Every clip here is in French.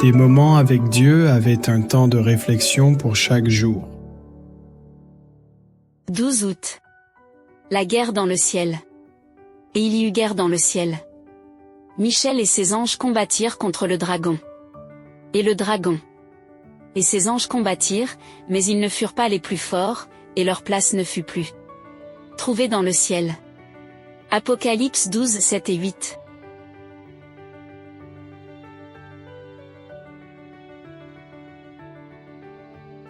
Des moments avec Dieu avaient un temps de réflexion pour chaque jour. 12 août. La guerre dans le ciel. Et il y eut guerre dans le ciel. Michel et ses anges combattirent contre le dragon. Et le dragon. Et ses anges combattirent, mais ils ne furent pas les plus forts, et leur place ne fut plus trouvée dans le ciel. Apocalypse 12, 7 et 8.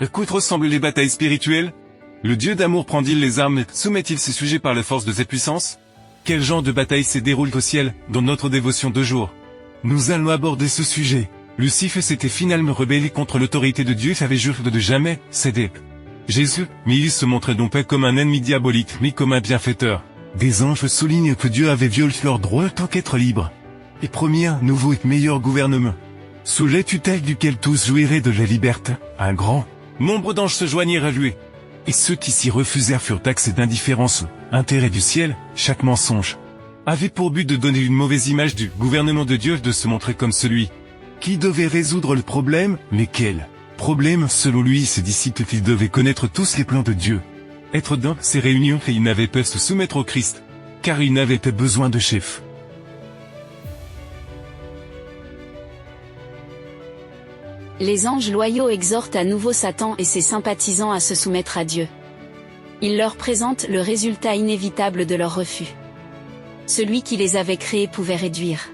À quoi ressemblent les batailles spirituelles? Le Dieu d'amour prend-il les armes et soumet-il ses sujets par la force de ses puissances? Quel genre de bataille se déroule au ciel, dans notre dévotion de jour? Nous allons aborder ce sujet. Lucifer s'était finalement rebellé contre l'autorité de Dieu et avait juré de jamais céder. Jésus, mais il se montrait donc pas comme un ennemi diabolique, mais comme un bienfaiteur. Des anges soulignent que Dieu avait violé leurs droits tant qu'être libre. Et promis un nouveau et meilleur gouvernement, sous la tutelle duquel tous jouiraient de la liberté. Un grand nombre d'anges se joignirent à lui. Et ceux qui s'y refusèrent furent taxés d'indifférence. Intérêt du ciel, chaque mensonge avait pour but de donner une mauvaise image du gouvernement de Dieu, de se montrer comme celui qui devait résoudre le problème. Mais quel problème? Selon lui, ses disciples qu'ils devaient connaître tous les plans de Dieu, être dans ces réunions, et ils n'avaient pas à se soumettre au Christ, car ils n'avaient pas besoin de chef. Les anges loyaux exhortent à nouveau Satan et ses sympathisants à se soumettre à Dieu. Ils leur présentent le résultat inévitable de leur refus. Celui qui les avait créés pouvait réduire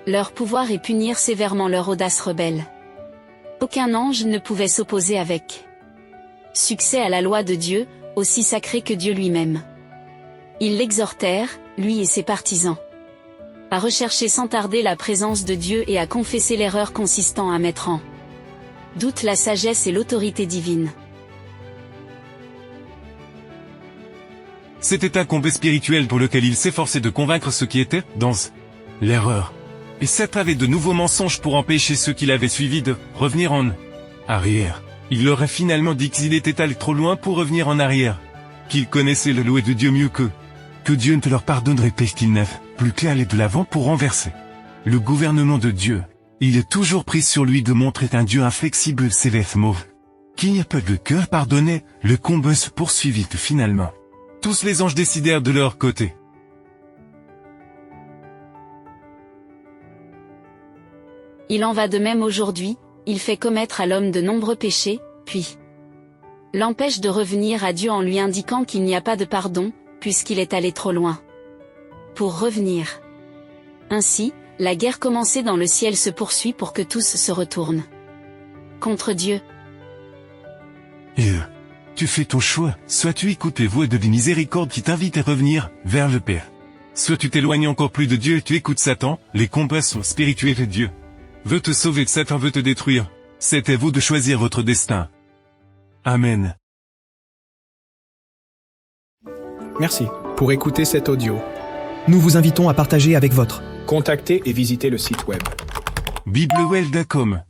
leur pouvoir et punir sévèrement leur audace rebelle. Aucun ange ne pouvait s'opposer avec succès à la loi de Dieu, aussi sacrée que Dieu lui-même. Ils l'exhortèrent, lui et ses partisans, à rechercher sans tarder la présence de Dieu et à confesser l'erreur consistant à mettre en doute la sagesse et l'autorité divine. C'était un combat spirituel pour lequel il s'efforçait de convaincre ceux qui étaient dans l'erreur. Et Satan avait de nouveaux mensonges pour empêcher ceux qui l'avaient suivi de revenir en arrière. Il leur a finalement dit qu'il était allé trop loin pour revenir en arrière, qu'ils connaissaient le loi de Dieu mieux qu'eux, que Dieu ne leur pardonnerait pas, qu'ils n'avaient plus qu'à aller de l'avant pour renverser le gouvernement de Dieu. Il est toujours pris sur lui de montrer un Dieu inflexible, sévère, mauvais, qui n'y a pas de cœur pardonné. Le combat se poursuivit finalement. Tous les anges décidèrent de leur côté. Il en va de même aujourd'hui, il fait commettre à l'homme de nombreux péchés, puis l'empêche de revenir à Dieu en lui indiquant qu'il n'y a pas de pardon, puisqu'il est allé trop loin pour revenir. Ainsi, la guerre commencée dans le ciel se poursuit pour que tous se retournent contre Dieu. Et tu fais ton choix, soit tu écoutes les voix de miséricorde qui t'invitent à revenir vers le Père, soit tu t'éloignes encore plus de Dieu et tu écoutes Satan. Les combats sont spirituels et Dieu veut te sauver, Satan veut te détruire. C'est à vous de choisir votre destin. Amen. Merci pour écouter cet audio. Nous vous invitons à partager avec votre. Contactez et visitez le site web. biblewell.com